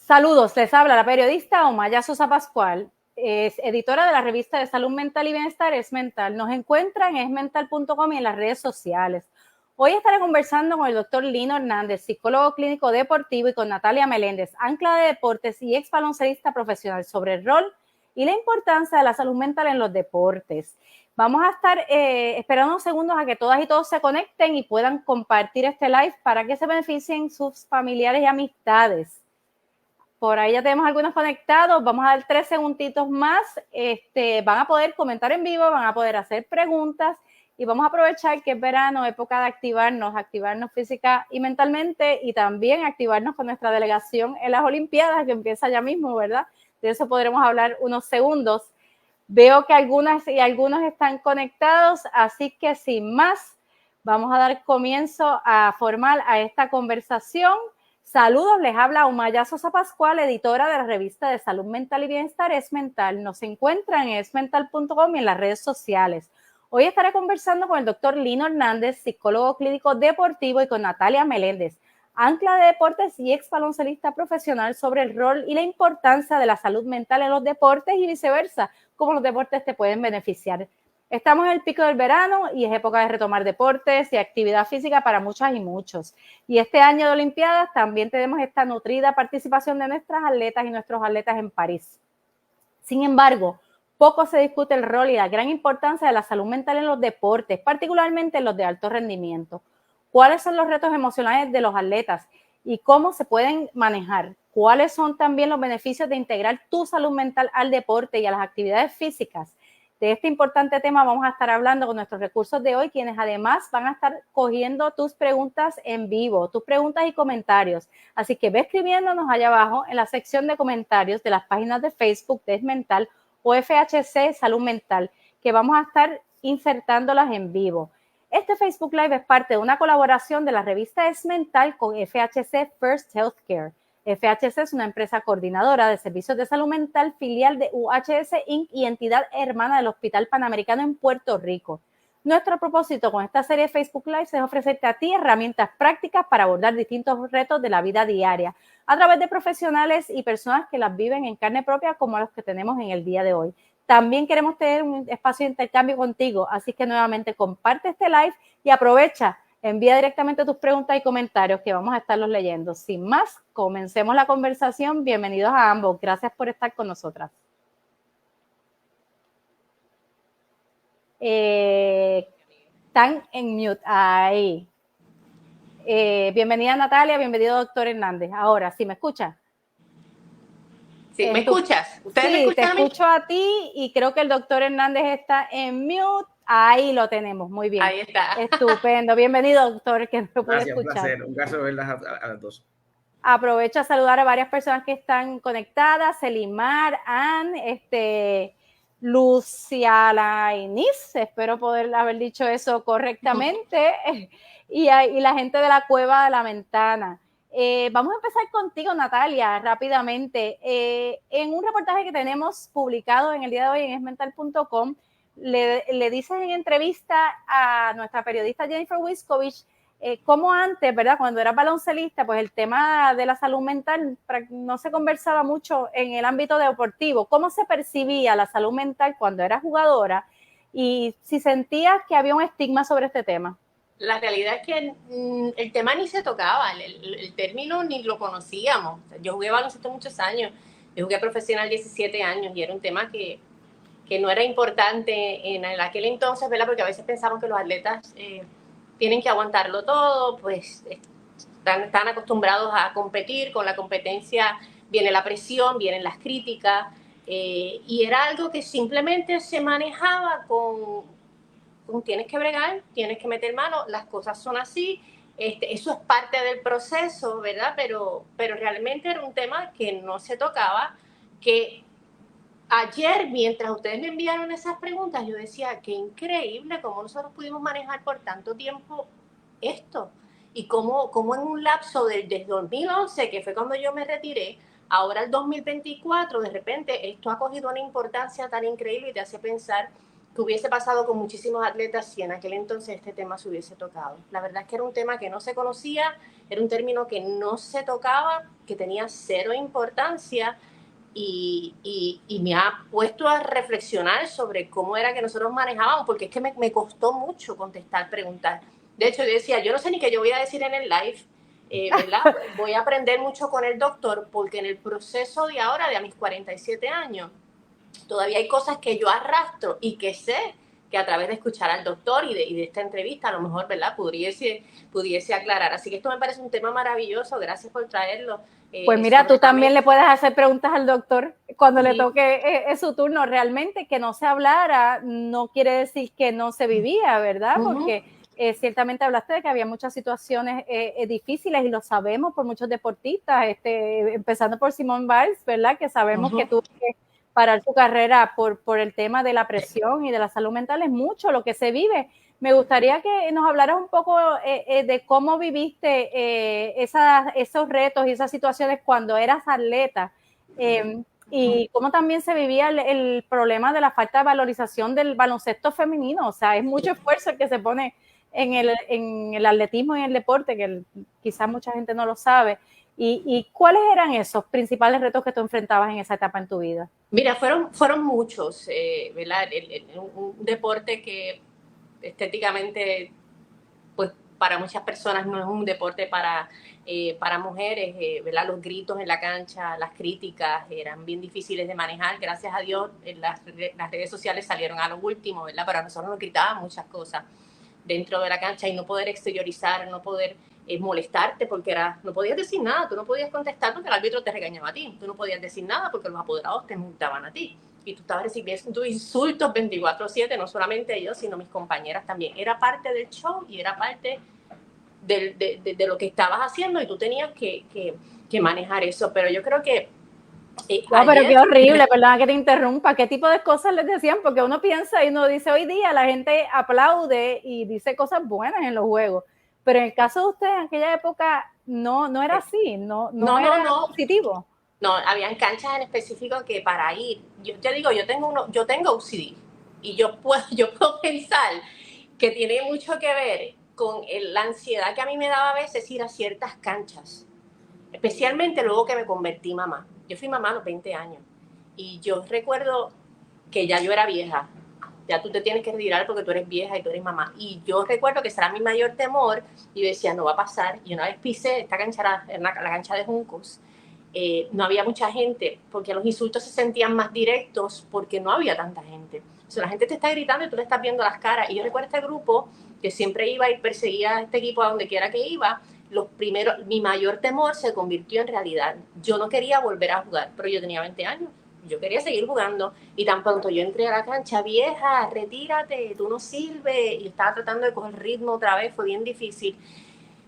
Saludos, les habla la periodista Omaya Sosa Pascual, es editora de la revista de Salud Mental y Bienestar Es Mental. Nos encuentran en esmental.com y en las redes sociales. Hoy estaré conversando con el doctor Lino Hernández, psicólogo clínico deportivo, y con Natalia Meléndez, ancla de deportes y ex baloncelista profesional, sobre el rol y la importancia de la salud mental en los deportes. Vamos a estar esperando unos segundos a que todas y todos se conecten y puedan compartir este live para que se beneficien sus familiares y amistades. Por ahí ya tenemos algunos conectados. Vamos a dar 3 segunditos más. Van a poder comentar en vivo, van a poder hacer preguntas y vamos a aprovechar que es verano, época de activarnos física y mentalmente, y también activarnos con nuestra delegación en las Olimpiadas, que empieza ya mismo, ¿verdad? De eso podremos hablar unos segundos. Veo que algunas y algunos están conectados, así que sin más, vamos a dar comienzo formal a esta conversación. Saludos, les habla Omaya Sosa Pascual, editora de la revista de Salud Mental y Bienestar Es Mental. Nos encuentran en esmental.com y en las redes sociales. Hoy estaré conversando con el doctor Lino Hernández, psicólogo clínico deportivo, y con Natalia Meléndez, ancla de deportes y ex baloncelista profesional, sobre el rol y la importancia de la salud mental en los deportes y viceversa, cómo los deportes te pueden beneficiar. Estamos en el pico del verano y es época de retomar deportes y actividad física para muchas y muchos. Y este año de Olimpiadas también tenemos esta nutrida participación de nuestras atletas y nuestros atletas en París. Sin embargo, poco se discute el rol y la gran importancia de la salud mental en los deportes, particularmente en los de alto rendimiento. ¿Cuáles son los retos emocionales de los atletas y cómo se pueden manejar? ¿Cuáles son también los beneficios de integrar tu salud mental al deporte y a las actividades físicas? De este importante tema vamos a estar hablando con nuestros recursos de hoy, quienes además van a estar cogiendo tus preguntas en vivo, tus preguntas y comentarios. Así que ve escribiéndonos allá abajo en la sección de comentarios de las páginas de Facebook de Es Mental o FHC Salud Mental, que vamos a estar insertándolas en vivo. Este Facebook Live es parte de una colaboración de la revista Es Mental con FHC First Healthcare. FHC es una empresa coordinadora de servicios de salud mental, filial de UHS Inc. y entidad hermana del Hospital Panamericano en Puerto Rico. Nuestro propósito con esta serie de Facebook Live es ofrecerte a ti herramientas prácticas para abordar distintos retos de la vida diaria a través de profesionales y personas que las viven en carne propia, como los que tenemos en el día de hoy. También queremos tener un espacio de intercambio contigo, así que nuevamente comparte este live y aprovecha. Envía directamente tus preguntas y comentarios, que vamos a estarlos leyendo. Sin más, comencemos la conversación. Bienvenidos a ambos. Gracias por estar con nosotras. Están en mute. Ahí. Bienvenida Natalia, bienvenido doctor Hernández. Ahora, ¿sí me escucha? Sí, ¿me escuchas? ¿Ustedes me escuchan a mí? Sí, te escucho a ti y creo que el doctor Hernández está en mute. Ahí lo tenemos, muy bien. Ahí está. Estupendo. Bienvenido, doctor, que no puede escuchar. Gracias, un placer verlas a las dos. Aprovecho a saludar a varias personas que están conectadas: Selimar, Ann, Lucia Lainis, espero poder haber dicho eso correctamente, y la gente de la Cueva de la Ventana. Vamos a empezar contigo, Natalia, rápidamente. En un reportaje que tenemos publicado en el día de hoy en esmental.com, le dices en entrevista a nuestra periodista Jennifer Wiskovich como antes, ¿verdad? Cuando era baloncelista, pues el tema de la salud mental no se conversaba mucho en el ámbito deportivo. ¿Cómo se percibía la salud mental cuando era jugadora? Y si sentías que había un estigma sobre este tema. La realidad es que el tema ni se tocaba, el término ni lo conocíamos. Yo jugué baloncesto muchos años, yo jugué profesional 17 años y era un tema que no era importante en aquel entonces, ¿verdad? Porque a veces pensamos que los atletas tienen que aguantarlo todo, pues están acostumbrados a competir, con la competencia viene la presión, vienen las críticas, y era algo que simplemente se manejaba con tienes que bregar, tienes que meter mano, las cosas son así, eso es parte del proceso, ¿verdad? Pero realmente era un tema que no se tocaba, que ayer, mientras ustedes me enviaron esas preguntas, yo decía, qué increíble cómo nosotros pudimos manejar por tanto tiempo esto. Y cómo en un lapso desde 2011, que fue cuando yo me retiré, ahora el 2024, de repente, esto ha cogido una importancia tan increíble y te hace pensar que hubiese pasado con muchísimos atletas si en aquel entonces este tema se hubiese tocado. La verdad es que era un tema que no se conocía, era un término que no se tocaba, que tenía cero importancia y me ha puesto a reflexionar sobre cómo era que nosotros manejábamos, porque es que me costó mucho contestar preguntas. De hecho, yo decía, yo no sé ni qué yo voy a decir en el live, ¿verdad? Voy a aprender mucho con el doctor, porque en el proceso de ahora, de a mis 47 años, todavía hay cosas que yo arrastro y que sé que a través de escuchar al doctor y de esta entrevista, a lo mejor, ¿verdad?, pudiese aclarar. Así que esto me parece un tema maravilloso. Gracias por traerlo. Pues mira, tú también le puedes hacer preguntas al doctor cuando le toque su turno. Realmente que no se hablara no quiere decir que no se vivía, ¿verdad? Porque ciertamente hablaste de que había muchas situaciones difíciles y lo sabemos por muchos deportistas, empezando por Simone Biles, ¿verdad? Que sabemos que tuvo que parar su carrera por el tema de la presión y de la salud mental. Es mucho lo que se vive. Me gustaría que nos hablaras un poco de cómo viviste esos retos y esas situaciones cuando eras atleta y cómo también se vivía el problema de la falta de valorización del baloncesto femenino. O sea, es mucho esfuerzo el que se pone en el atletismo y en el deporte, que quizás mucha gente no lo sabe. ¿Y cuáles eran esos principales retos que tú enfrentabas en esa etapa en tu vida? Mira, fueron muchos, ¿verdad? Un deporte que estéticamente, pues para muchas personas no es un deporte para mujeres, ¿verdad? Los gritos en la cancha, las críticas eran bien difíciles de manejar. Gracias a Dios, las redes sociales salieron a lo último, ¿verdad? Pero a nosotros nos gritaban muchas cosas dentro de la cancha y no poder exteriorizar, no poder molestarte porque no podías decir nada, tú no podías contestar porque el árbitro te regañaba a ti, tú no podías decir nada porque los apoderados te multaban a ti y tú estabas recibiendo insultos 24/7, no solamente yo, sino mis compañeras también. Era parte del show y era parte de lo que estabas haciendo y tú tenías que manejar eso, pero yo creo que pero qué horrible, perdona que te interrumpa. ¿Qué tipo de cosas les decían? Porque uno piensa y uno dice, hoy día la gente aplaude y dice cosas buenas en los juegos. Pero en el caso de ustedes, en aquella época, no era así, no era positivo. No, habían canchas en específico que para ir, yo te digo, yo tengo OCD y yo puedo pensar que tiene mucho que ver con la ansiedad que a mí me daba a veces ir a ciertas canchas, especialmente luego que me convertí mamá. Yo fui mamá a los 20 años y yo recuerdo que ya yo era vieja, ya tú te tienes que retirar porque tú eres vieja y tú eres mamá. Y yo recuerdo que ese era mi mayor temor y yo decía, no va a pasar. Y una vez pisé esta cancha, la cancha de Juncos, no había mucha gente porque los insultos se sentían más directos porque no había tanta gente. O sea, la gente te está gritando y tú le estás viendo las caras. Y yo recuerdo este grupo que siempre iba y perseguía a este equipo a donde quiera que iba. Mi mayor temor se convirtió en realidad. Yo no quería volver a jugar, pero yo tenía 20 años. Yo quería seguir jugando y tan pronto yo entré a la cancha, vieja, retírate, tú no sirves, y estaba tratando de coger ritmo otra vez, fue bien difícil.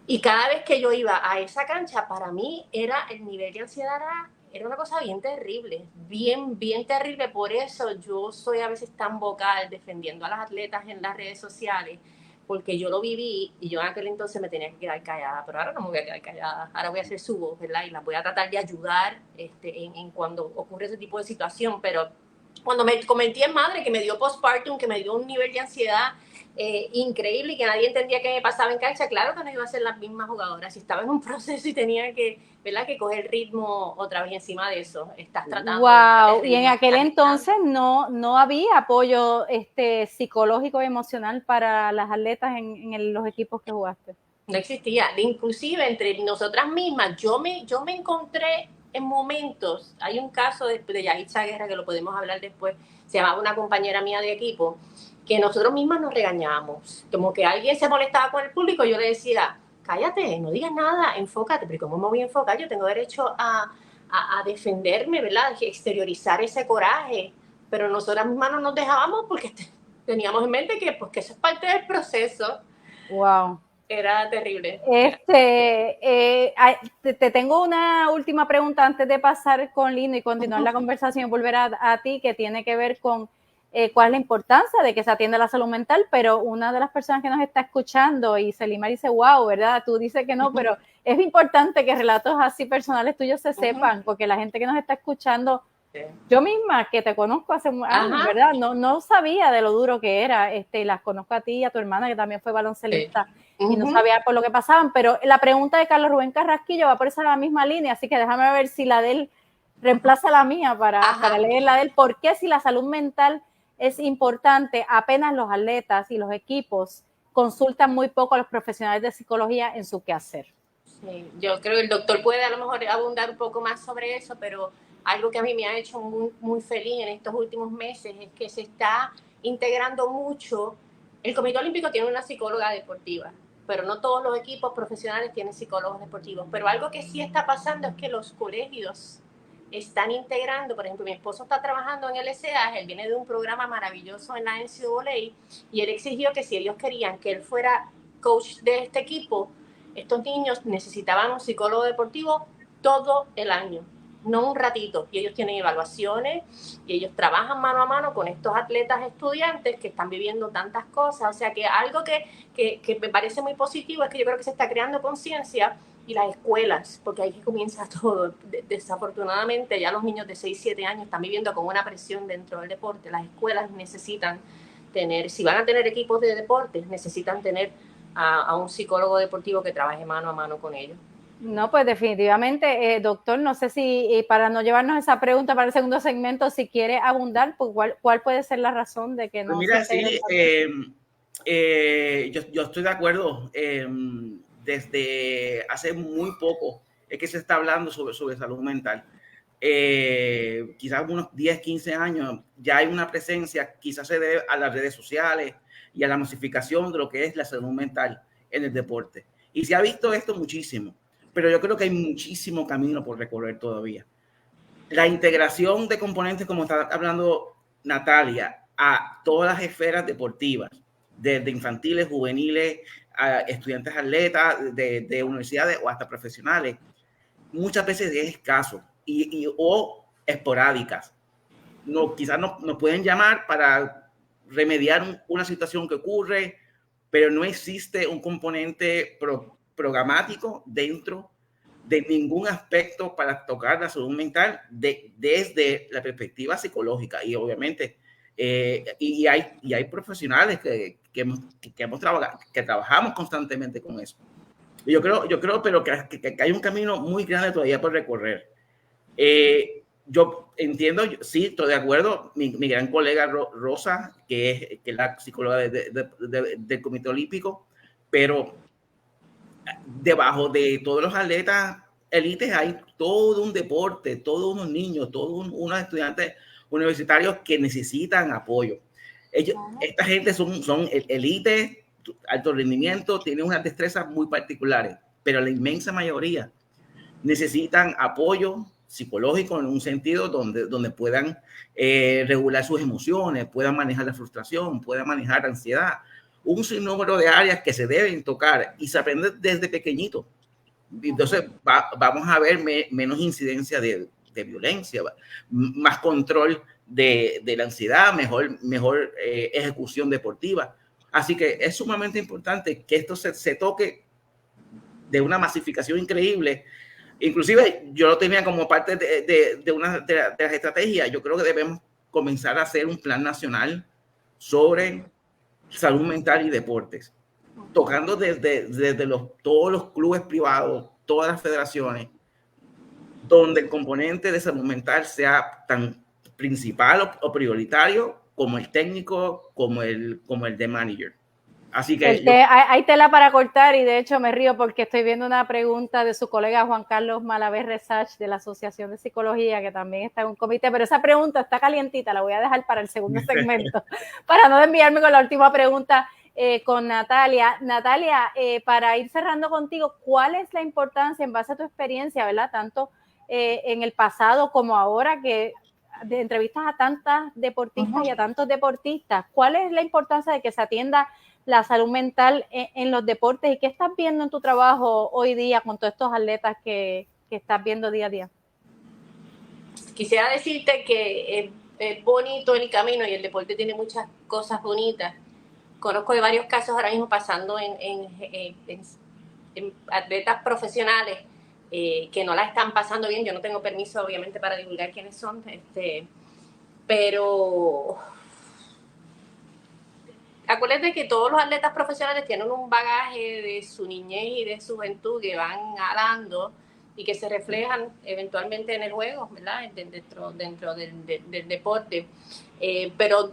Y cada vez que yo iba a esa cancha, para mí el nivel de ansiedad era una cosa bien terrible, bien terrible. Por eso yo soy a veces tan vocal defendiendo a las atletas en las redes sociales, porque yo lo viví y yo en aquel entonces me tenía que quedar callada, pero ahora no me voy a quedar callada, ahora voy a hacer su voz, ¿verdad? Y las voy a tratar de ayudar en cuando ocurre ese tipo de situación. Pero cuando me convertí en madre, que me dio postpartum, que me dio un nivel de ansiedad increíble y que nadie entendía qué me pasaba en cancha, claro que no iba a ser la misma jugadora. Si estaba en un proceso y tenía que, ¿verdad?, que coger ritmo otra vez encima de eso, estás tratando wow. Y en aquel entonces no había apoyo psicológico y emocional para las atletas en los equipos que jugaste. No existía. Inclusive entre nosotras mismas, yo me encontré en momentos, hay un caso de Yahitza Guerra que lo podemos hablar después, se llamaba una compañera mía de equipo, que nosotros mismas nos regañábamos, como que alguien se molestaba con el público, yo le decía, cállate, no digas nada, enfócate. Pero ¿cómo me voy a enfocar? Yo tengo derecho a defenderme, ¿verdad? Exteriorizar ese coraje, pero nosotras mismas no nos dejábamos porque teníamos en mente que, pues, que eso es parte del proceso. Wow. Era terrible. Te tengo una última pregunta antes de pasar con Lino y continuar la conversación y volver a ti, que tiene que ver con cuál es la importancia de que se atienda la salud mental, pero una de las personas que nos está escuchando, y Selima dice, wow, ¿verdad? Tú dices que no, pero es importante que relatos así personales tuyos se sepan, porque la gente que nos está escuchando Yo misma, que te conozco hace años, ¿verdad? No sabía de lo duro que era. Las conozco a ti y a tu hermana, que también fue baloncelista, y no sabía por lo que pasaban. Pero la pregunta de Carlos Rubén Carrasquillo va por esa misma línea, así que déjame ver si la de él reemplaza la mía para leer la de él. ¿Por qué si la salud mental es importante, apenas los atletas y los equipos consultan muy poco a los profesionales de psicología en su quehacer? Sí, yo creo que el doctor puede a lo mejor abundar un poco más sobre eso, pero algo que a mí me ha hecho muy, muy feliz en estos últimos meses es que se está integrando mucho. El Comité Olímpico tiene una psicóloga deportiva, pero no todos los equipos profesionales tienen psicólogos deportivos. Pero algo que sí está pasando es que los colegios están integrando. Por ejemplo, mi esposo está trabajando en el SEA, él viene de un programa maravilloso en la NCAA, y él exigió que si ellos querían que él fuera coach de este equipo, estos niños necesitaban un psicólogo deportivo todo el año, no un ratito. Y ellos tienen evaluaciones y ellos trabajan mano a mano con estos atletas estudiantes que están viviendo tantas cosas. O sea que algo que me parece muy positivo es que yo creo que se está creando conciencia, y las escuelas, porque ahí comienza todo. Desafortunadamente ya los niños de 6, 7 años están viviendo con una presión dentro del deporte. Las escuelas necesitan tener, si van a tener equipos de deportes, necesitan tener a un psicólogo deportivo que trabaje mano a mano con ellos. No, pues definitivamente, doctor, no sé si para no llevarnos esa pregunta para el segundo segmento, si quiere abundar, pues ¿cuál puede ser la razón de que no pues mira, se integren? yo estoy de acuerdo. Desde hace muy poco es que se está hablando sobre salud mental. Quizás unos 10, 15 años ya hay una presencia, quizás se debe a las redes sociales y a la masificación de lo que es la salud mental en el deporte. Y se ha visto esto muchísimo, pero yo creo que hay muchísimo camino por recorrer todavía. La integración de componentes, como está hablando Natalia, a todas las esferas deportivas, desde infantiles, juveniles, a estudiantes atletas, de universidades o hasta profesionales, muchas veces es escaso o esporádicas. Quizás nos pueden llamar para remediar una situación que ocurre, pero no existe un componente programático dentro de ningún aspecto para tocar la salud mental desde la perspectiva psicológica. Y obviamente, y hay profesionales que trabajamos constantemente con eso. Yo creo, pero que hay un camino muy grande todavía por recorrer. Yo entiendo, sí, estoy de acuerdo. Mi gran colega Rosa, que es la psicóloga del Comité Olímpico, pero debajo de todos los atletas élites hay todo un deporte, todos unos niños, todos unos estudiantes universitarios que necesitan apoyo. Esta gente son élites, alto rendimiento, tienen unas destrezas muy particulares, pero la inmensa mayoría necesitan apoyo psicológico en un sentido donde puedan regular sus emociones, puedan manejar la frustración, puedan manejar la ansiedad. Un sinnúmero de áreas que se deben tocar y se aprende desde pequeñito. Entonces vamos a ver menos incidencia de violencia, más control de la ansiedad, mejor ejecución deportiva. Así que es sumamente importante que esto se toque de una masificación increíble. Inclusive yo lo tenía como parte de una de las estrategias. Yo creo que debemos comenzar a hacer un plan nacional sobre salud mental y deportes, tocando desde todos los clubes privados, todas las federaciones, donde el componente de salud mental sea tan principal o prioritario como el técnico, como el de manager. Así que hay tela para cortar, y de hecho me río porque estoy viendo una pregunta de su colega Juan Carlos Malavé Resach de la Asociación de Psicología, que también está en un comité, pero esa pregunta está calientita, la voy a dejar para el segundo segmento, para no desviarme con la última pregunta con Natalia. Natalia, para ir cerrando contigo, ¿cuál es la importancia en base a tu experiencia, ¿verdad? Tanto en el pasado como ahora, que de entrevistas a tantas deportistas y a tantos deportistas, ¿cuál es la importancia de que se atienda la salud mental en los deportes, y qué estás viendo en tu trabajo hoy día con todos estos atletas que estás viendo día a día? Quisiera decirte que es bonito el camino y el deporte tiene muchas cosas bonitas. Conozco de varios casos ahora mismo pasando en atletas profesionales que no la están pasando bien. Yo no tengo permiso, obviamente, para divulgar quiénes son, pero acuérdate que todos los atletas profesionales tienen un bagaje de su niñez y de su juventud que van alando y que se reflejan eventualmente en el juego, ¿verdad? Dentro del deporte. Pero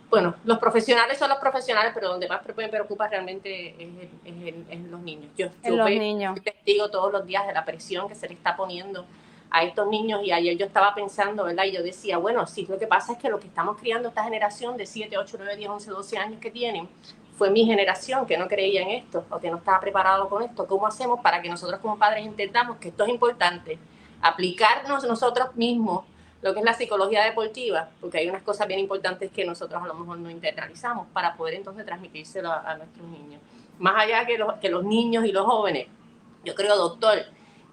bueno, los profesionales son los profesionales, pero donde más me preocupa realmente es en los niños. Yo niños. soy testigo todos los días de la presión que se le está poniendo a estos niños, y ayer yo estaba pensando, ¿verdad? Y yo decía, bueno, sí, lo que pasa es que lo que estamos criando esta generación de 7, 8, 9, 10, 11, 12 años que tienen, fue mi generación que no creía en esto o que no estaba preparado con esto. ¿Cómo hacemos para que nosotros como padres entendamos que esto es importante? Aplicarnos nosotros mismos lo que es la psicología deportiva, porque hay unas cosas bien importantes que nosotros a lo mejor no internalizamos para poder entonces transmitírselo a nuestros niños. Más allá que los niños y los jóvenes, yo creo, doctor,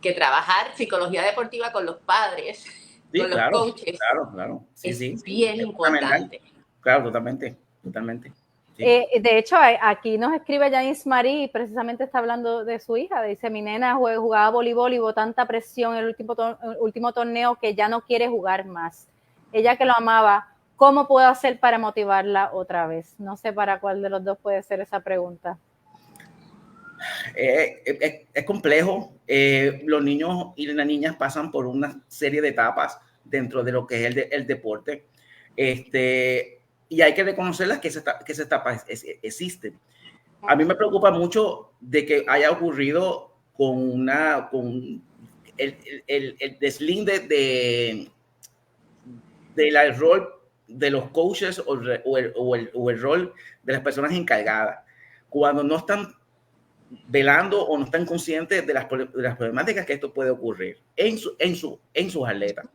que trabajar psicología deportiva con los padres, sí, con los coaches, claro. Sí, es bien importante. Claro, totalmente. Sí. De hecho, aquí nos escribe Janice Marie y precisamente está hablando de su hija. Dice, mi nena jugaba voleibol y hubo tanta presión en el último torneo que ya no quiere jugar más. Ella que lo amaba, ¿cómo puedo hacer para motivarla otra vez? No sé para cuál de los dos puede ser esa pregunta. Es complejo. Los niños y las niñas pasan por una serie de etapas dentro de lo que es el deporte. Y hay que reconocerlas que esas etapas existen. A mí me preocupa mucho de que haya ocurrido con el deslinde del rol de los coaches o el rol de las personas encargadas, cuando no están velando o no están conscientes de las problemáticas que esto puede ocurrir en sus atletas.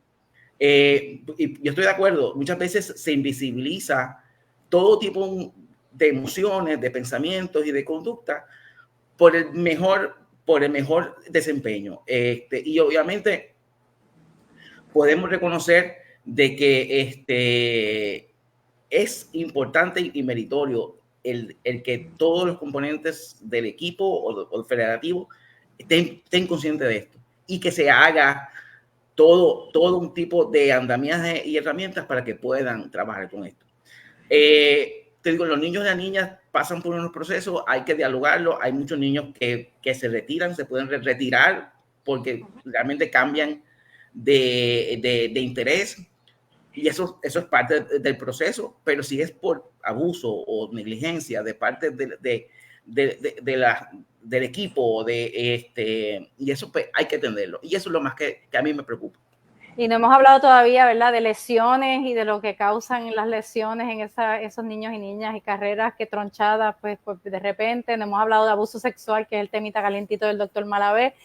Y yo estoy de acuerdo, muchas veces se invisibiliza todo tipo de emociones, de pensamientos y de conducta por el mejor desempeño. Y obviamente podemos reconocer de que es importante y meritorio el que todos los componentes del equipo o federativo estén conscientes de esto y que se haga todo un tipo de andamiaje y herramientas para que puedan trabajar con esto. Te digo, los niños y las niñas pasan por unos procesos, hay que dialogarlo. Hay muchos niños que se retiran, se pueden retirar porque realmente cambian de interés, y eso es parte del proceso, pero si es por abuso o negligencia de parte del equipo, y eso pues hay que atenderlo, y eso es lo más que a mí me preocupa. Y no hemos hablado todavía, ¿verdad?, de lesiones y de lo que causan las lesiones en esos niños y niñas y carreras que tronchadas, pues de repente. No hemos hablado de abuso sexual, que es el temita calientito del doctor Malavé,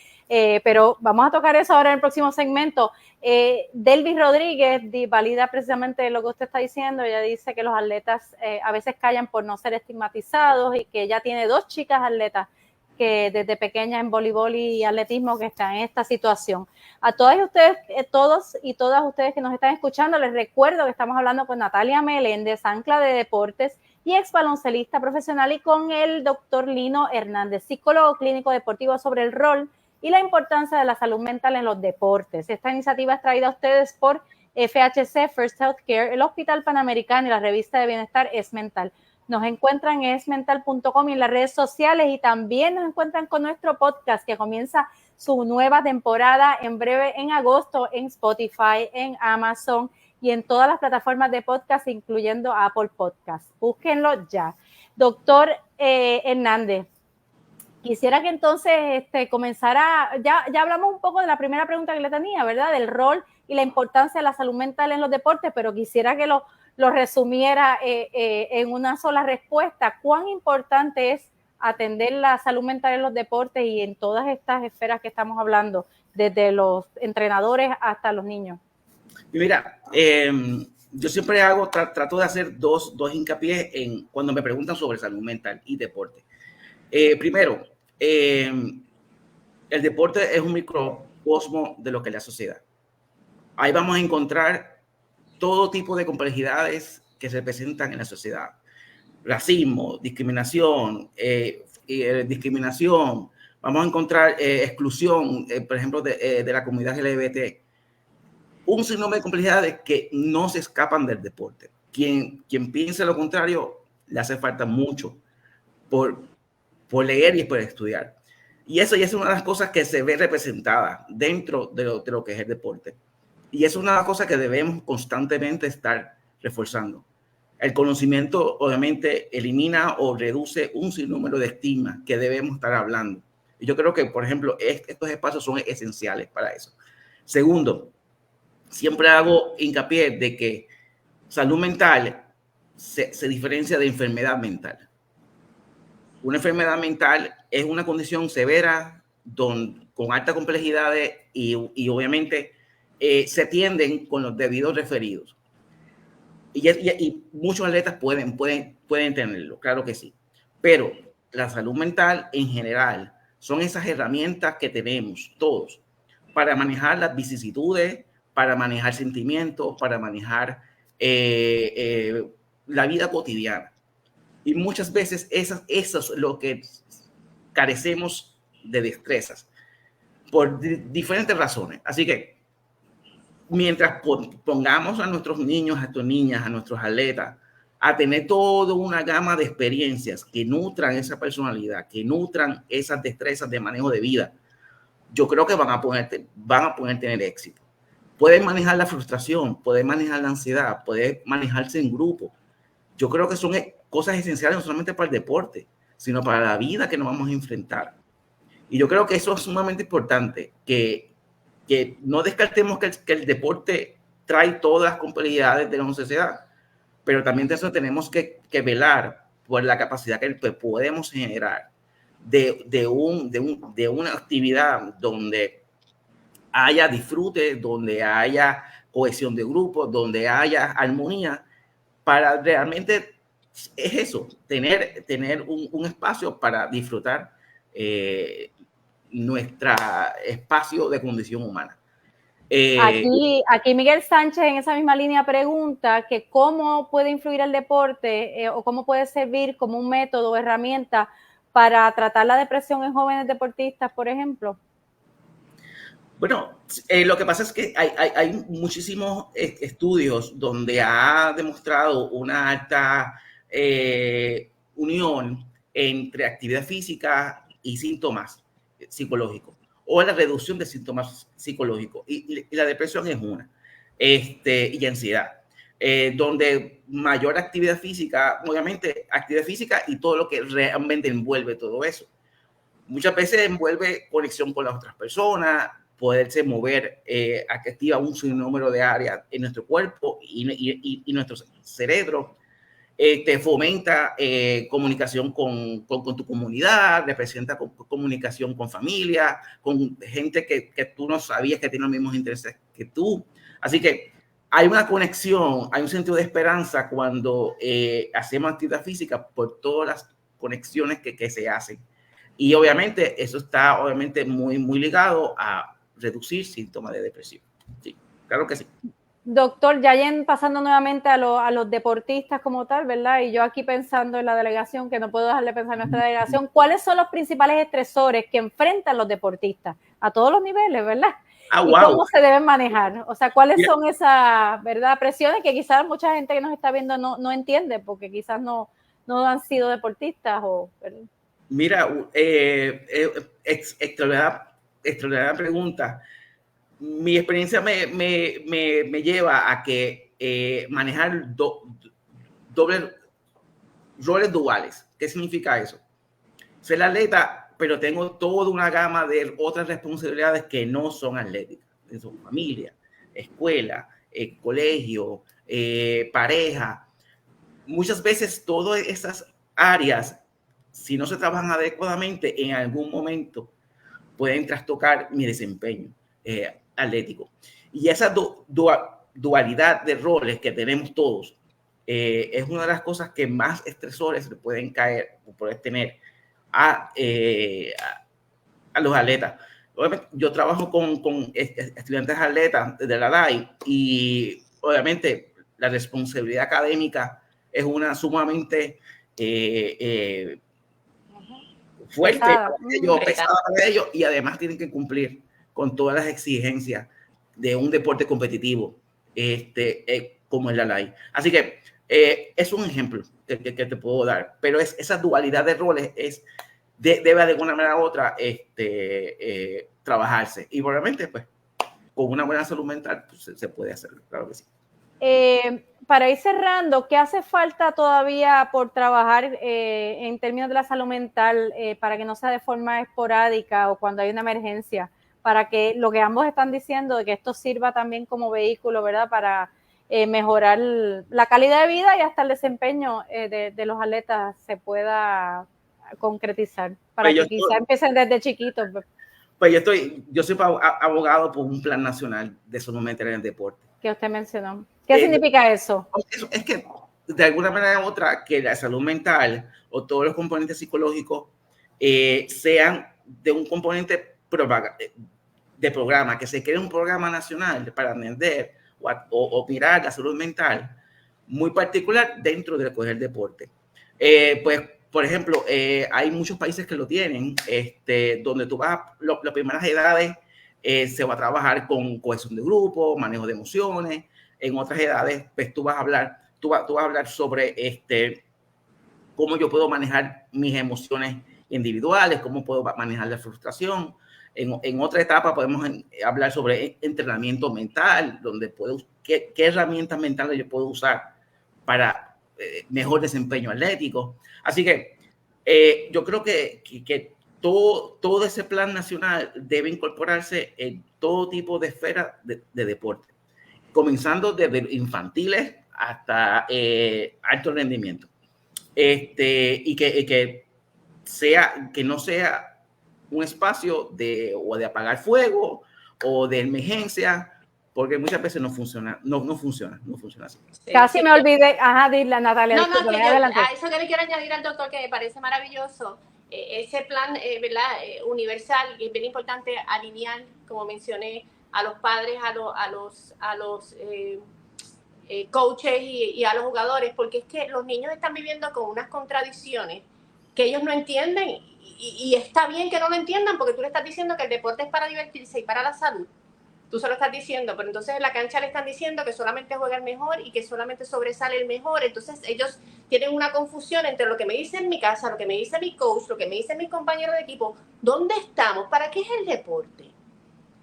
pero vamos a tocar eso ahora en el próximo segmento. Delvis Rodríguez valida precisamente lo que usted está diciendo. Ella dice que los atletas a veces callan por no ser estigmatizados y que ella tiene 2 chicas atletas que desde pequeñas en voleibol y atletismo que están en esta situación. A todas ustedes, todos y todas ustedes que nos están escuchando, les recuerdo que estamos hablando con Natalia Meléndez, ancla de deportes y ex baloncelista profesional, y con el doctor Lino Hernández, psicólogo clínico deportivo, sobre el rol y la importancia de la salud mental en los deportes. Esta iniciativa es traída a ustedes por FHC, First Healthcare, el Hospital Panamericano y la revista de bienestar Es Mental. Nos encuentran en esmental.com y en las redes sociales, y también nos encuentran con nuestro podcast que comienza su nueva temporada en breve en agosto en Spotify, en Amazon y en todas las plataformas de podcast, incluyendo Apple Podcast. Búsquenlo ya. Doctor Hernández, quisiera que entonces comenzara, ya hablamos un poco de la primera pregunta que le tenía, ¿verdad?, del rol y la importancia de la salud mental en los deportes, pero quisiera que lo resumiera en una sola respuesta. ¿Cuán importante es atender la salud mental en los deportes y en todas estas esferas que estamos hablando, desde los entrenadores hasta los niños? Mira, yo siempre trato de hacer dos hincapié en cuando me preguntan sobre salud mental y deporte. Primero, el deporte es un microcosmo de lo que es la sociedad. Ahí vamos a encontrar todo tipo de complejidades que se presentan en la sociedad. Racismo, discriminación, vamos a encontrar exclusión, por ejemplo, de la comunidad LGBT. Un sinnúmero de complejidades que no se escapan del deporte. Quien piense lo contrario, le hace falta mucho por leer y por estudiar. Y eso ya es una de las cosas que se ve representada dentro de lo que es el deporte. Y es una de las cosas que debemos constantemente estar reforzando. El conocimiento obviamente elimina o reduce un sinnúmero de estigmas que debemos estar hablando. Y yo creo que, por ejemplo, estos espacios son esenciales para eso. Segundo, siempre hago hincapié de que salud mental se diferencia de enfermedad mental. Una enfermedad mental es una condición severa con altas complejidades y obviamente se atienden con los debidos referidos. Y muchos atletas pueden tenerlo, claro que sí. Pero la salud mental en general son esas herramientas que tenemos todos para manejar las vicisitudes, para manejar sentimientos, para manejar la vida cotidiana. Y muchas veces eso es lo que carecemos de destrezas por diferentes razones. Así que mientras pongamos a nuestros niños, a nuestras niñas, a nuestros atletas a tener toda una gama de experiencias que nutran esa personalidad, que nutran esas destrezas de manejo de vida, yo creo que van a poder tener éxito. Pueden manejar la frustración, pueden manejar la ansiedad, pueden manejarse en grupo. Yo creo que son cosas esenciales no solamente para el deporte, sino para la vida que nos vamos a enfrentar. Y yo creo que eso es sumamente importante, que no descartemos que el deporte trae todas las complejidades de la sociedad, pero también de eso tenemos que velar por la capacidad que podemos generar de una actividad donde haya disfrute, donde haya cohesión de grupo, donde haya armonía, para realmente es eso, tener un espacio para disfrutar nuestro espacio de condición humana. Aquí Miguel Sánchez en esa misma línea pregunta que cómo puede influir el deporte o cómo puede servir como un método o herramienta para tratar la depresión en jóvenes deportistas, por ejemplo. Bueno, lo que pasa es que hay muchísimos estudios donde ha demostrado una alta unión entre actividad física y síntomas psicológicos o la reducción de síntomas psicológicos. Y la depresión es una, y ansiedad. Donde mayor actividad física, obviamente actividad física y todo lo que realmente envuelve todo eso. Muchas veces envuelve conexión con las otras personas, poderse mover, activa un sinnúmero de áreas en nuestro cuerpo y nuestro cerebro. Te fomenta comunicación con tu comunidad, representa comunicación con familia, con gente que tú no sabías que tiene los mismos intereses que tú. Así que hay una conexión, hay un sentido de esperanza cuando hacemos actividad física por todas las conexiones que se hacen. Y obviamente eso está obviamente muy ligado a reducir síntomas de depresión. Sí, claro que sí. Doctor, ya pasando nuevamente a los deportistas como tal, ¿verdad? Y yo aquí pensando en la delegación, que no puedo dejar de pensar en nuestra delegación, ¿cuáles son los principales estresores que enfrentan los deportistas a todos los niveles, ¿verdad? ¿Y cómo se deben manejar? O sea, ¿cuáles son esas, verdad, presiones que quizás mucha gente que nos está viendo no entiende porque quizás no han sido deportistas o... ¿verdad? Mira, extraordinaria pregunta. Mi experiencia me lleva a que manejar dobles roles duales. ¿Qué significa eso? Ser atleta, pero tengo toda una gama de otras responsabilidades que no son atléticas. Son familia, escuela, colegio, pareja. Muchas veces todas esas áreas, si no se trabajan adecuadamente, en algún momento pueden trastocar mi desempeño atlético. Y esa dualidad de roles que tenemos todos es una de las cosas que más estresores le pueden caer o pueden tener a los atletas. Obviamente, yo trabajo con estudiantes atletas de la DAI y obviamente la responsabilidad académica es una sumamente fuerte Pesada. pesada para ellos, y además tienen que cumplir con todas las exigencias de un deporte competitivo como es la LAI. Así que es un ejemplo que te puedo dar, pero esa dualidad de roles debe de alguna manera u otra trabajarse, y probablemente pues con una buena salud mental pues, se puede hacer, claro que sí. Para ir cerrando, ¿qué hace falta todavía por trabajar en términos de la salud mental para que no sea de forma esporádica o cuando hay una emergencia? Para que lo que ambos están diciendo, de que esto sirva también como vehículo, ¿verdad? Para mejorar la calidad de vida y hasta el desempeño de los atletas se pueda concretizar. Para que quizá empiecen desde chiquitos. Pues yo soy abogado por un plan nacional de salud mental en el deporte. Que usted mencionó. ¿Qué significa eso? Es que de alguna manera u otra que la salud mental o todos los componentes psicológicos sean de un componente de programa, que se cree un programa nacional para atender o mirar la salud mental muy particular dentro del deporte. Pues, por ejemplo, hay muchos países que lo tienen, donde tú vas, las primeras edades se va a trabajar con cohesión de grupo, manejo de emociones. En otras edades, pues tú vas a hablar sobre cómo yo puedo manejar mis emociones individuales, cómo puedo manejar la frustración. En otra etapa podemos hablar sobre entrenamiento mental, donde qué herramientas mentales yo puedo usar para mejor desempeño atlético. Así que yo creo que todo ese plan nacional debe incorporarse en todo tipo de esferas de deporte, comenzando desde infantiles hasta alto rendimiento. Y que no sea un espacio de apagar fuego o de emergencia, porque muchas veces no funciona así. Sí, Casi me olvidé. Ajá, dile, Natalia. No, que a eso que le quiero añadir al doctor, que me parece maravilloso, ese plan ¿verdad? Universal, y es bien importante alinear, como mencioné, a los padres, a los coaches y a los jugadores, porque es que los niños están viviendo con unas contradicciones que ellos no entienden, y está bien que no lo entiendan, porque tú le estás diciendo que el deporte es para divertirse y para la salud. Tú se lo estás diciendo, pero entonces en la cancha le están diciendo que solamente juega el mejor y que solamente sobresale el mejor. Entonces ellos tienen una confusión entre lo que me dice en mi casa, lo que me dice mi coach, lo que me dice mi compañero de equipo. ¿Dónde estamos? ¿Para qué es el deporte?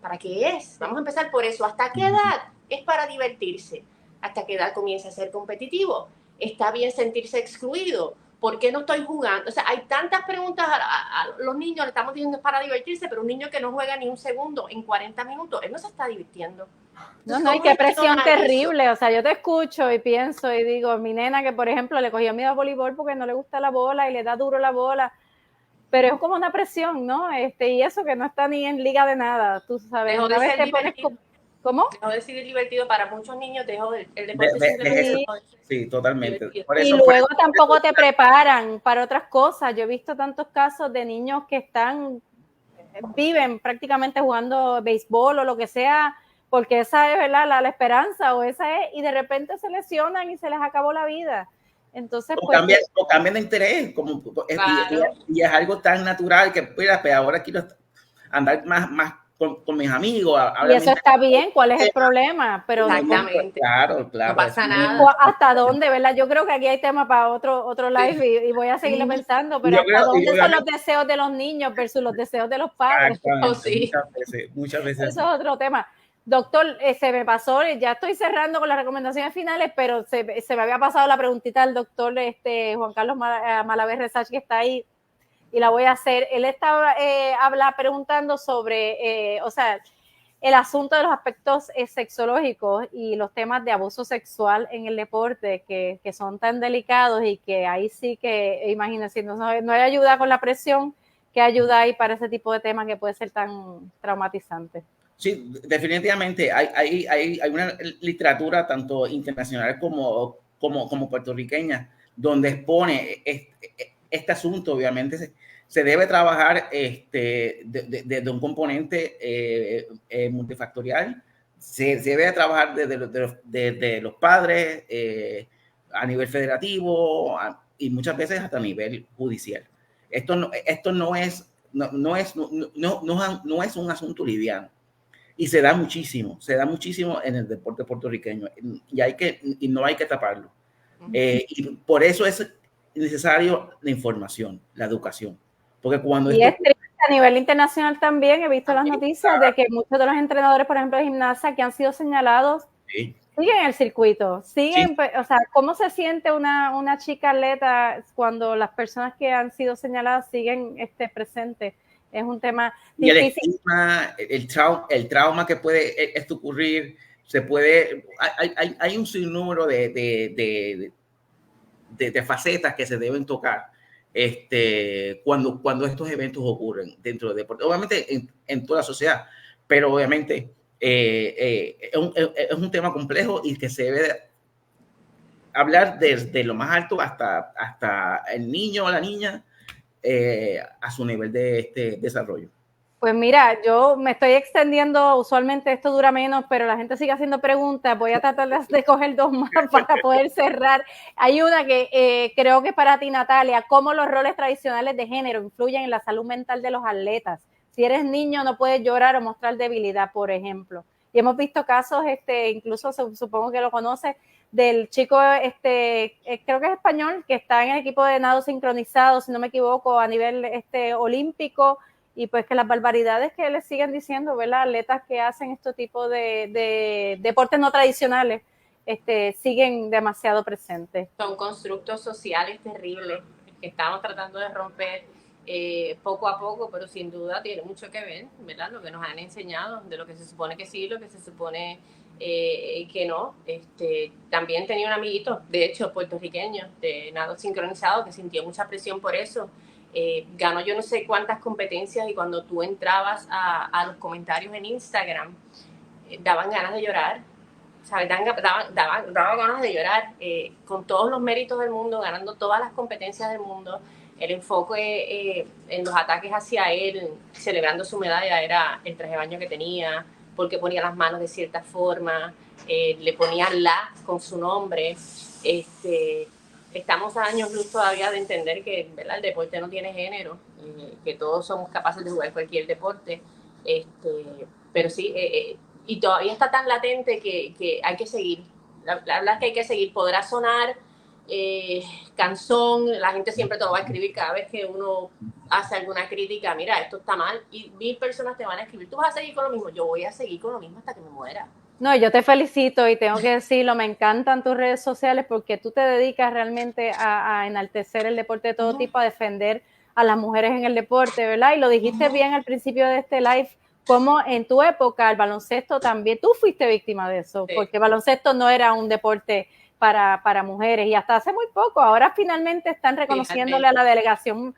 ¿Para qué es? Vamos a empezar por eso. ¿Hasta qué edad es para divertirse? ¿Hasta qué edad comienza a ser competitivo? ¿Está bien sentirse excluido? ¿Por qué no estoy jugando? O sea, hay tantas preguntas a los niños, le estamos diciendo es para divertirse, pero un niño que no juega ni un segundo en 40 minutos, él no se está divirtiendo. Entonces, no, y qué presión terrible. Eso? O sea, yo te escucho y pienso y digo, mi nena que, por ejemplo, le cogió miedo al voleibol porque no le gusta la bola y le da duro la bola, pero es como una presión, ¿no? Y eso que no está ni en liga de nada, tú sabes. Una vez te pones ¿Cómo? Dejó de ser divertido para muchos niños, dejó el deporte sí, totalmente. Por eso, y luego tampoco te preparan para otras cosas. Yo he visto tantos casos de niños que viven prácticamente jugando béisbol o lo que sea, porque esa es, ¿verdad?, la esperanza, y de repente se lesionan y se les acabó la vida. Entonces, cambian de interés, claro. y es algo tan natural que, mira, pues ahora quiero andar más con mis amigos. Y eso está bien, ¿cuál es el problema? Pero exactamente. Claro. No pasa nada. ¿Hasta dónde, verdad? Yo creo que aquí hay tema para otro live y voy a seguirlo pensando, pero ¿hasta dónde son los deseos de los niños versus los deseos de los padres? Sí. Muchas veces. Eso es otro tema. Doctor, se me pasó, ya estoy cerrando con las recomendaciones finales, pero se me había pasado la preguntita del doctor Juan Carlos Malavé Resach, que está ahí, y la voy a hacer. Él estaba preguntando sobre, el asunto de los aspectos sexológicos y los temas de abuso sexual en el deporte, que son tan delicados y que ahí sí que, imagínense, no hay ayuda con la presión, ¿qué ayuda hay para ese tipo de temas que puede ser tan traumatizante? Sí, definitivamente hay una literatura tanto internacional como puertorriqueña donde expone este asunto. Obviamente se debe trabajar desde un componente multifactorial. Se debe trabajar desde los padres a nivel federativo y muchas veces hasta a nivel judicial. Esto no es un asunto liviano. Y se da muchísimo en el deporte puertorriqueño y no hay que taparlo. Y por eso es necesario la información, la educación. Porque cuando y es triste a nivel internacional también, he visto las noticias de que muchos de los entrenadores, por ejemplo, de gimnasia que han sido señalados, sí, siguen en el circuito, siguen, sí. O sea, ¿cómo se siente una chica atleta cuando las personas que han sido señaladas siguen presentes? Es un tema difícil. El trauma que puede esto ocurrir, hay un sinnúmero de facetas que se deben tocar cuando estos eventos ocurren dentro del deporte, obviamente en toda la sociedad, pero obviamente es un tema complejo y que se debe hablar desde lo más alto hasta el niño o la niña a su nivel de desarrollo. Pues mira, yo me estoy extendiendo, usualmente esto dura menos, pero la gente sigue haciendo preguntas, voy a tratar de coger 2 más para poder cerrar. Hay una que creo que para ti, Natalia, ¿cómo los roles tradicionales de género influyen en la salud mental de los atletas? Si eres niño no puedes llorar o mostrar debilidad, por ejemplo. Y hemos visto casos, incluso supongo que lo conoces, del chico, creo que es español, que está en el equipo de nado sincronizado, si no me equivoco, a nivel olímpico, y pues que las barbaridades que le siguen diciendo, ¿verdad? Atletas que hacen este tipo de deportes no tradicionales, siguen demasiado presentes. Son constructos sociales terribles que estamos tratando de romper poco a poco, pero sin duda tiene mucho que ver, ¿verdad? Lo que nos han enseñado, de lo que se supone que sí, lo que se supone que no. También tenía un amiguito, de hecho, puertorriqueño, de nado sincronizado, que sintió mucha presión por eso. Ganó yo no sé cuántas competencias y cuando tú entrabas a los comentarios en Instagram, daban ganas de llorar, ¿sabes? Daban ganas de llorar, con todos los méritos del mundo, ganando todas las competencias del mundo. El enfoque en los ataques hacia él, celebrando su medalla, era el traje de baño que tenía, porque ponía las manos de cierta forma, le ponían la con su nombre. Estamos a años luz todavía de entender que, ¿verdad?, el deporte no tiene género, que todos somos capaces de jugar cualquier deporte, pero sí, y todavía está tan latente que hay que seguir. La verdad es que hay que seguir. Podrá sonar cansón, la gente siempre te lo va a escribir cada vez que uno hace alguna crítica, mira, esto está mal, y 1000 personas te van a escribir, tú vas a seguir con lo mismo, yo voy a seguir con lo mismo hasta que me muera. No, yo te felicito y tengo que decirlo, me encantan tus redes sociales porque tú te dedicas realmente a enaltecer el deporte de todo tipo, a defender a las mujeres en el deporte, ¿verdad? Y lo dijiste bien al principio de este live, como en tu época el baloncesto también, tú fuiste víctima de eso, sí, porque el baloncesto no era un deporte para mujeres y hasta hace muy poco, ahora finalmente están reconociéndole a la delegación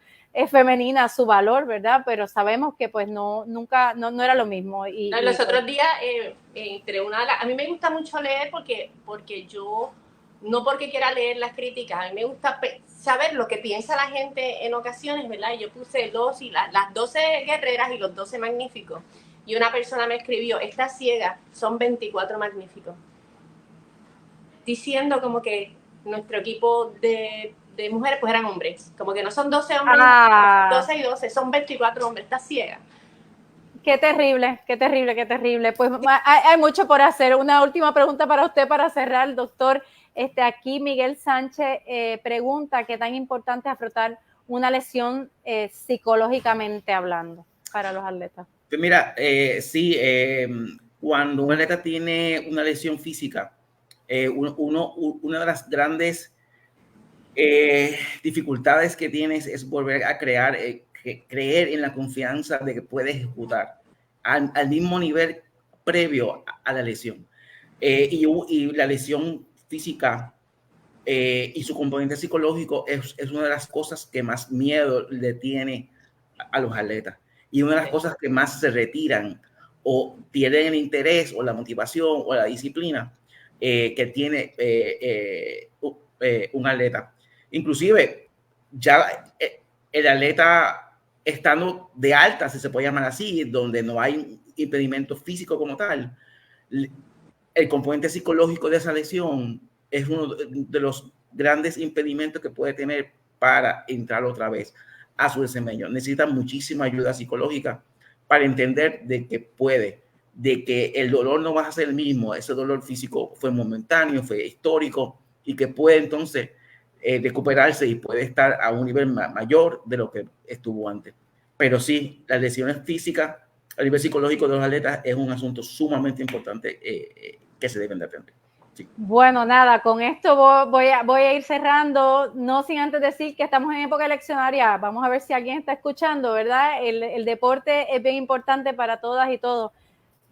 femenina su valor, ¿verdad? Pero sabemos que pues nunca era lo mismo. Los otros días, a mí me gusta mucho leer porque yo, no porque quiera leer las críticas, a mí me gusta saber lo que piensa la gente en ocasiones, ¿verdad? Y yo puse las 12 guerreras y los 12 magníficos. Y una persona me escribió, estas ciegas son 24 magníficos. Diciendo como que nuestro equipo de mujeres pues eran hombres, como que no son 12 hombres, 12 y 12, son 24 hombres, está ciega. Qué terrible, qué terrible, qué terrible. Pues hay mucho por hacer. Una última pregunta para usted para cerrar, doctor. Aquí Miguel Sánchez pregunta qué tan importante es afrontar una lesión psicológicamente hablando para los atletas. Pues mira, sí, cuando un atleta tiene una lesión física, una de las grandes dificultades que tienes es volver a creer en la confianza de que puedes ejecutar al mismo nivel previo a la lesión. Y la lesión física y su componente psicológico es una de las cosas que más miedo le tiene a los atletas. Y una de las cosas que más se retiran o pierden el interés o la motivación o la disciplina que tiene un atleta. Inclusive, ya el atleta estando de alta, si se puede llamar así, donde no hay impedimento físico como tal, el componente psicológico de esa lesión es uno de los grandes impedimentos que puede tener para entrar otra vez a su desempeño. Necesitan muchísima ayuda psicológica para entender de que puede, de que el dolor no va a ser el mismo, ese dolor físico fue momentáneo, fue histórico, y que puede entonces recuperarse y puede estar a un nivel mayor de lo que estuvo antes. Pero sí, las lesiones físicas a nivel psicológico de los atletas es un asunto sumamente importante que se deben de atender. Sí. Bueno, nada, con esto voy a ir cerrando, no sin antes decir que estamos en época eleccionaria. Vamos a ver si alguien está escuchando, ¿verdad? El deporte es bien importante para todas y todos.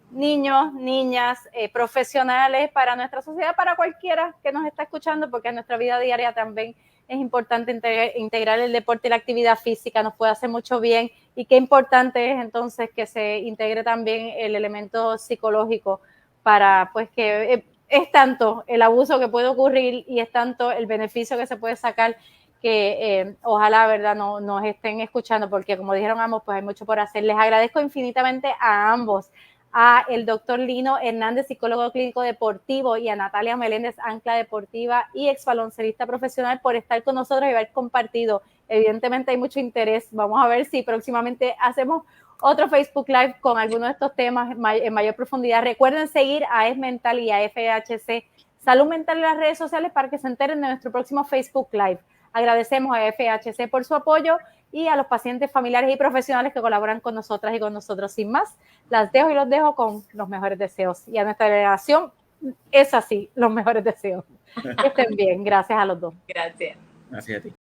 Niños, niñas, profesionales, para nuestra sociedad, para cualquiera que nos está escuchando, porque en nuestra vida diaria también es importante integrar el deporte y la actividad física, nos puede hacer mucho bien, y qué importante es entonces que se integre también el elemento psicológico para, pues, que es tanto el abuso que puede ocurrir y es tanto el beneficio que se puede sacar, que ojalá, ¿verdad?, nos estén escuchando, porque como dijeron ambos, pues hay mucho por hacer. Les agradezco infinitamente a ambos, a el doctor Lino Hernández, psicólogo clínico deportivo, y a Natalia Meléndez, ancla deportiva y exbaloncelista profesional, por estar con nosotros y haber compartido. Evidentemente hay mucho interés. Vamos a ver si próximamente hacemos otro Facebook Live con alguno de estos temas en mayor profundidad. Recuerden seguir a Es Mental y a FHC Salud Mental en las redes sociales para que se enteren de nuestro próximo Facebook Live. Agradecemos a FHC por su apoyo y a los pacientes, familiares y profesionales que colaboran con nosotras y con nosotros. Sin más, las dejo y los dejo con los mejores deseos. Y a nuestra delegación, es así, los mejores deseos. Que estén bien. Gracias a los dos. Gracias. Gracias a ti.